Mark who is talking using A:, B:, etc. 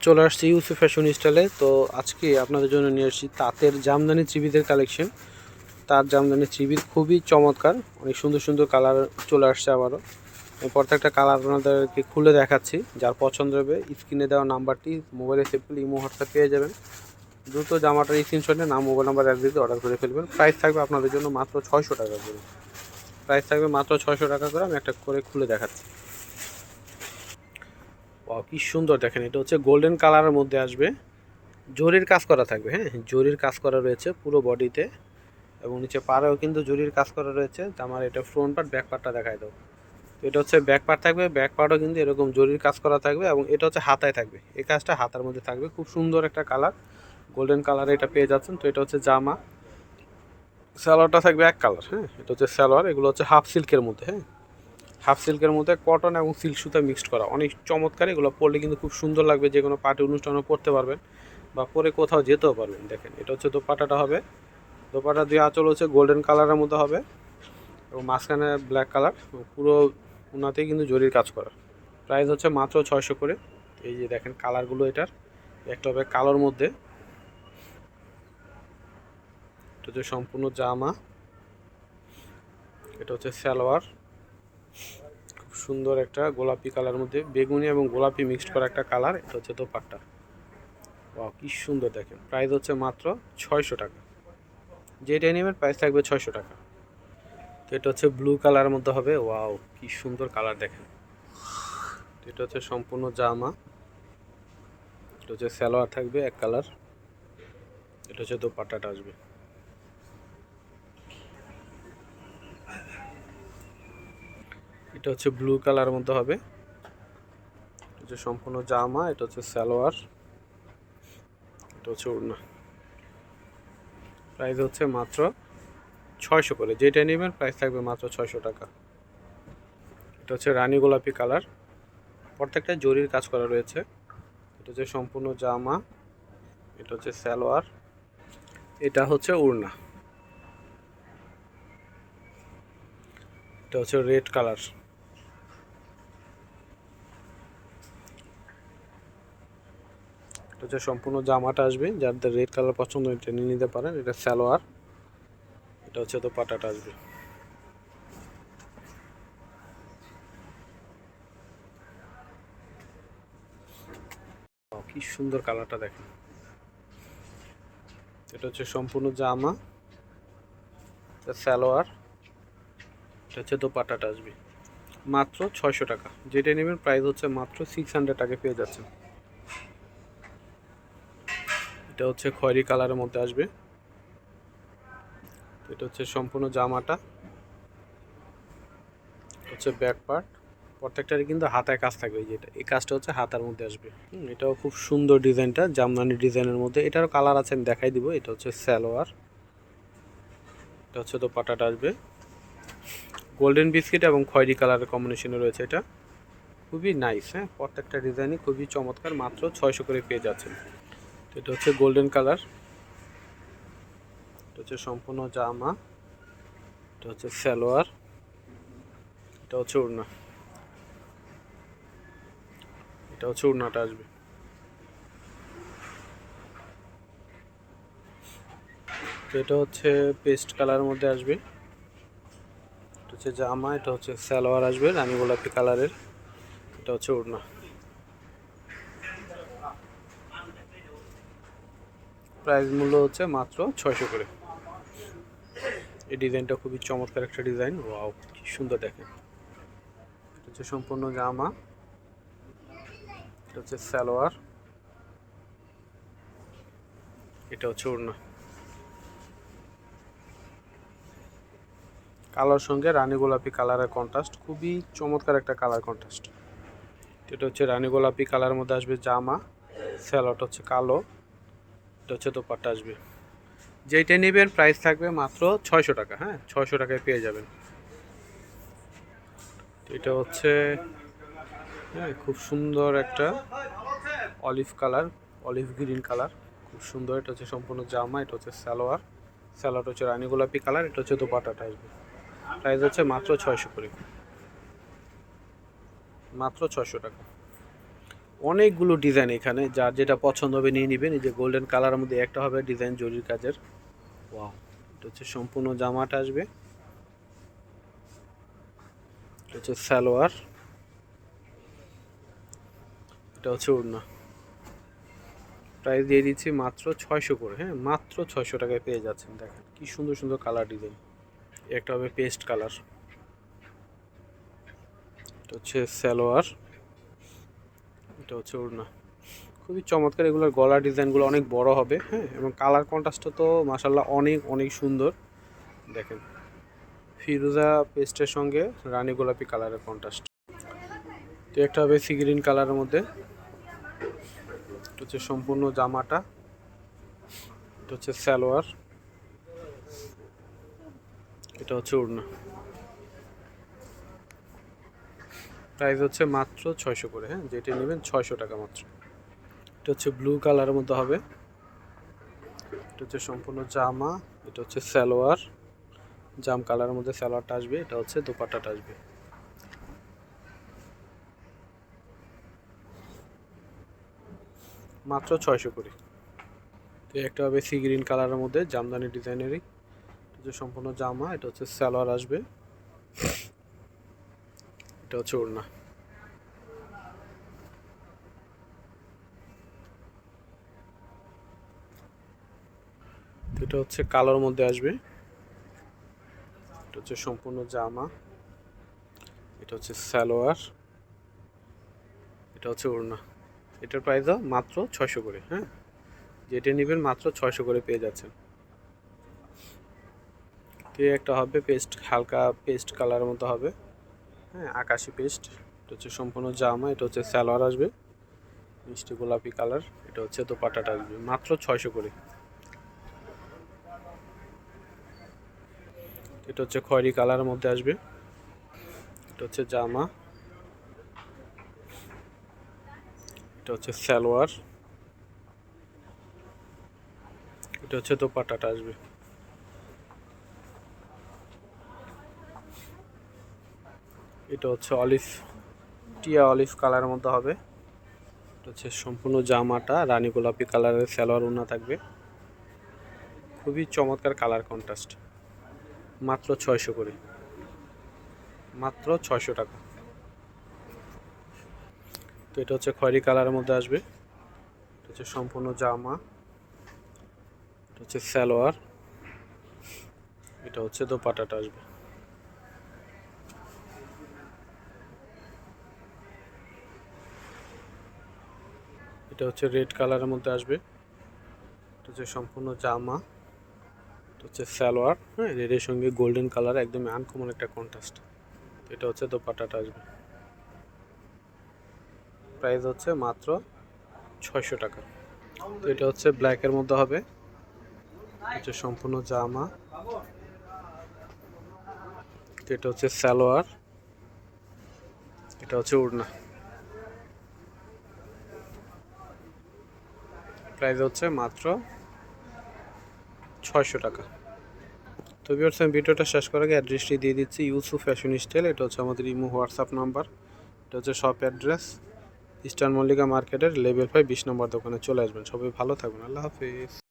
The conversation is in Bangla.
A: চলে আসছি ইউসুফ ফ্যাশন স্টাইলে। তো আজকে আপনাদের জন্য নিয়ে আসছি তাঁতের জামদানি চিবিদের কালেকশন। তার জামদানি চিবির খুবই চমৎকার, অনেক সুন্দর সুন্দর কালার চলে আসছে। আবারও প্রত্যেকটা কালার আপনাদেরকে খুলে দেখাচ্ছি। যার পছন্দ হবে স্ক্রিনে দেওয়া নাম্বারটি মোবাইলে সেভ করলে ইমো হোয়াটসঅ্যাপ পেয়ে যাবেন। দ্রুত জামাটার স্ক্রিনশটে নাম, মোবাইল নাম্বার, অ্যাড্রেস অর্ডার করে ফেলবেন। প্রাইস থাকবে আপনাদের জন্য মাত্র 600 টাকা করে। প্রাইস থাকবে মাত্র 600 টাকা করে। আমি একটা করে খুলে দেখাচ্ছি। কি সুন্দর দেখেন, এটা হচ্ছে গোল্ডেন কালারের মধ্যে আসবে, জরির কাজ করা থাকবে। হ্যাঁ, জরির কাজ করা রয়েছে পুরো বডিতে, এবং নিচে পাড়েও কিন্তু জরির কাজ করা রয়েছে। আমার এটা ফ্রন্ট পার্ট, ব্যাক পার্টটা দেখাই দাও। তো এটা হচ্ছে ব্যাক পার্ট থাকবে, ব্যাক পার্টও কিন্তু এরকম জরির কাজ করা থাকবে, এবং এটা হচ্ছে হাতায় থাকবে। এই কাজটা হাতার মধ্যে থাকবে, খুব সুন্দর একটা কালার, গোল্ডেন কালারে এটা পেয়ে যাচ্ছেন। তো এটা হচ্ছে জামা, সালোয়ারটা থাকবে এক কালার। হ্যাঁ, এটা হচ্ছে সালোয়ার। এগুলো হচ্ছে হাফ সিল্কের মধ্যে। হ্যাঁ, হাফ সিল্কের মধ্যে কটন এবং সিল্ক সুতা মিক্সড করা, অনেক চমৎকার। এগুলো পরলে কিন্তু খুব সুন্দর লাগবে, যে কোনো পার্টি অনুষ্ঠানও পরতে পারবেন বা পরে কোথাও যেতেও পারবেন। দেখেন, এটা হচ্ছে দোপাট্টাটা হবে, দোপাট্টা দিয়ে আঁচল হচ্ছে গোল্ডেন কালারের মধ্যে হবে, এবং মাঝখানে ব্ল্যাক কালার, পুরো উনাতেই কিন্তু জরির কাজ করা। প্রাইস হচ্ছে মাত্র 600 করে। এই যে দেখেন কালারগুলো, এটার একটা হবে কালোর মধ্যে, এটা হচ্ছে সম্পূর্ণ জামা, এটা হচ্ছে সালোয়ার, খুব সুন্দর একটা গোলাপি কালার মধ্যে, বেগুনি এবং গোলাপি মিক্সড করা একটা কালার। এটা হচ্ছে দোপাট্টা। ওয়াও, কি সুন্দর দেখেন। প্রাইস হচ্ছে মাত্র 600 টাকা। যেটাই নেবেন প্রাইস থাকবে 600 টাকা। তো এটা হচ্ছে ব্লু কালারের মধ্যে হবে। ওয়াও, কি সুন্দর কালার দেখেন। এটা হচ্ছে সম্পূর্ণ জামা, এটা হচ্ছে সালোয়ার থাকবে এক কালার, এটা হচ্ছে দোপাট্টাটা আসবে। এটা হচ্ছে ব্লু কালারের মধ্যে হবে, এটা হচ্ছে সম্পূর্ণ জামা, এটা হচ্ছে সালোয়ার, এটা হচ্ছে ওড়না। প্রাইস হচ্ছে মাত্র 600 করে। যেটা নেবেন প্রাইস থাকবে মাত্র 600 টাকা। এটা হচ্ছে রানী গোলাপি কালার, প্রত্যেকটা জরির কাজ করা রয়েছে। এটা হচ্ছে সম্পূর্ণ জামা, এটা হচ্ছে সালোয়ার, এটা হচ্ছে ওড়না। এটা হচ্ছে রেড কালার, এটা হচ্ছে সম্পূর্ণ জামাটা আসবে। যাদের রেড কালার পছন্দ এটা নিয়ে নিতে পারেন। এটা সালোয়ার, এটা হচ্ছে দোপাট্টাটা আসবে। কি সুন্দর কালারটা দেখেন। এটা হচ্ছে সম্পূর্ণ জামা, এটা সালোয়ার, এটা হচ্ছে দোপাট্টাটা আসবে। মাত্র 600 টাকা। যেটা নেবেন প্রাইস হচ্ছে মাত্র 600 টাকা পেয়ে যাচ্ছেন। এটা হচ্ছে খয়েরি কালারের মধ্যে আসবে, এটা হচ্ছে সম্পূর্ণ জামাটা, হচ্ছে ব্যাক পার্ট, প্রত্যেকটারই কিন্তু হাতায় কাজ থাকবে। যেটা এই কাজটা হচ্ছে হাতার মধ্যে আসবে। এটাও খুব সুন্দর ডিজাইনটা, জামদানি ডিজাইনের মধ্যে। এটারও কালার আছে, আমি দেখাই দিব। এটা হচ্ছে সালোয়ার, এটা হচ্ছে দোপাট্টাটা আসবে গোল্ডেন বিস্কিট এবং খয়েরি কালারের কম্বিনেশনে রয়েছে। এটা খুবই নাইস। হ্যাঁ, প্রত্যেকটা ডিজাইনই খুবই চমৎকার। মাত্র 600 করে পেয়ে যাচ্ছেন। এটা হচ্ছে গোল্ডেন কালার, এটা হচ্ছে সম্পূর্ণ জামা, এটা হচ্ছে সালোয়ার, এটা হচ্ছে ওড়না, এটা হচ্ছে ওড়নাটা আসবে। তো এটা হচ্ছে পেস্ট কালারের মধ্যে আসবে, এটা হচ্ছে জামা, এটা হচ্ছে সালোয়ার আসবে রানী গোলাপি কালারের, এটা হচ্ছে ওড়না। প্রাইস মূল্য হচ্ছে মাত্র 600 করে। এই ডিজাইনটা খুবই চমৎকার একটা ডিজাইন। ওয়াও, কি সুন্দর দেখেন। এটা হচ্ছে সম্পূর্ণ জামা, এটা হচ্ছে সালোয়ার, এটা হচ্ছে ওড়না। কালার সঙ্গে রানী গোলাপি কালারের কন্ট্রাস্ট, খুবই চমৎকার একটা কালার কন্ট্রাস্ট। এটা হচ্ছে রানী গোলাপি কালারের মধ্যে আসবে জামা, সালোয়ারটা হচ্ছে কালো, এটা হচ্ছে দোপাট্টা আসবে। যেইটা নেবেন প্রাইস থাকবে মাত্র 600 টাকা। হ্যাঁ, 600 টাকায় পেয়ে যাবেন। এটা হচ্ছে, হ্যাঁ, খুব সুন্দর একটা olive colour, olive green colour, খুব সুন্দর। এটা হচ্ছে সম্পূর্ণ জামা, এটা হচ্ছে সালোয়ার, সালোয়ারটা হচ্ছে রানী গোলাপি কালার, এটা হচ্ছে দোপাট্টাটা আসবে। প্রাইস হচ্ছে মাত্র 600 করে, মাত্র 600 টাকা। অনেকগুলো ডিজাইন এখানে, যার যেটা পছন্দ হবে নিয়ে নেবেন। এই যে গোল্ডেন কালারের মধ্যে একটা হবে ডিজাইন জরির কাজের। ওয়াও, এটা হচ্ছে সম্পূর্ণ জামাটা আসবে। এটা হচ্ছে সালোয়ার, এটা হচ্ছে ওড়না। প্রাইস দিয়ে দিচ্ছি মাত্র 600 করে। হ্যাঁ, মাত্র 600 টাকায় পেয়ে যাচ্ছেন। দেখেন কি সুন্দর সুন্দর কালার ডিজাইন। একটা হবে পেস্ট কালার, এটা হচ্ছে সালোয়ার, এটা হচ্ছে ওড়না। খুবই চমৎকার। এগুলোর গলার ডিজাইনগুলো অনেক বড় হবে। হ্যাঁ, এবং কালার কন্ট্রাস্টটা তো মাশাআল্লাহ অনেক অনেক সুন্দর। দেখেন ফিরোজা পেস্টের সঙ্গে রানী গোলাপি কালারের কন্ট্রাস্ট। তো একটা হবে সি গ্রিন কালারের মধ্যে, এটা হচ্ছে সম্পূর্ণ জামাটা, এটা হচ্ছে সালোয়ার, এটা হচ্ছে ওড়না। প্রাইস হচ্ছে মাত্র 600 করে। হ্যাঁ, যেটা নেবেন 600 টাকা মাত্র। এটা হচ্ছে ব্লু কালারের মধ্যে হবে, এটা হচ্ছে সম্পূর্ণ জামা, এটা হচ্ছে সালোয়ার, জাম কালারের মধ্যে সালোয়ারটা আসবে, এটা হচ্ছে দোপাট্টাটা আসবে। মাত্র 600 করে। তো একটা হবে সি গ্রিন কালারের মধ্যে জামদানি ডিজাইনেরই, এটা হচ্ছে সম্পূর্ণ জামা, এটা হচ্ছে সালোয়ার আসবে, এটা হচ্ছে ওড়না। এটা হচ্ছে কালোর মধ্যে আসবে, এটা হচ্ছে সম্পূর্ণ জামা, এটা হচ্ছে সালোয়ার, এটা হচ্ছে ওড়না। এটার প্রাইসও মাত্র 600 করে। হ্যাঁ, যেটা নেবেন মাত্র 600 করে পেয়ে যাচ্ছেন। তো একটা হবে পেস্ট, হালকা পেস্ট কালারের মতো হবে। হ্যাঁ, আকাশি পেস্ট, এটা হচ্ছে সম্পূর্ণ জামা, এটা হচ্ছে সালোয়ার আসবে মিষ্টি গোলাপি কালার, এটা হচ্ছে দোপাট্টাটা আসবে মাত্র 600 করে। এটা হচ্ছে খয়েরি কালারের মধ্যে আসবে, এটা হচ্ছে জামা, এটা হচ্ছে সালোয়ার, এটা হচ্ছে দোপাট্টাটা আসবে। এটা হচ্ছে অলিভ, টিয়া অলিভ কালারের মধ্যে হবে, এটা হচ্ছে সম্পূর্ণ জামাটা রানী গোলাপি কালারের, সালোয়ার ওড়না থাকবে। খুবই চমৎকার কালার কন্ট্রাস্ট। মাত্র 600 করে, মাত্র 600 টাকা। তো এটা হচ্ছে খয়েরি কালারের মধ্যে আসবে, এটা হচ্ছে সম্পূর্ণ জামা, এটা হচ্ছে সালোয়ার, এটা হচ্ছে দোপাট্টাটা আসবে। এটা হচ্ছে রেড কালারের মধ্যে আসবে, এটা হচ্ছে সম্পূর্ণ জামা, এটা হচ্ছে সালোয়ার। হ্যাঁ, রেডের সঙ্গে গোল্ডেন কালার, একদমই আনকমন একটা কন্ট্রাস্ট। এটা হচ্ছে দোপাট্টাটা আসবে। প্রাইস হচ্ছে মাত্র 600 টাকা। তো এটা হচ্ছে ব্ল্যাকের মধ্যে হবে, এটা সম্পূর্ণ জামা, এটা হচ্ছে সালোয়ার, এটা হচ্ছে ওড়না। প্রাইস হচ্ছে মাত্র 600 টাকা। তো ভিউয়ার্স, আমি ভিডিওটা শেষ করার আগে অ্যাড্রেসটি দিয়ে দিচ্ছি। ইউসুফ ফ্যাশন স্টাইল, এটা হচ্ছে আমাদের ইমো হোয়াটসঅ্যাপ নাম্বার, এটা হচ্ছে শপ অ্যাড্রেস ইস্টার্ন মল্লিকা মার্কেটের লেভেল 5 20 নম্বর দোকানে চলে আসবেন। সবাই ভালো থাকবেন, আল্লাহ হাফিজ।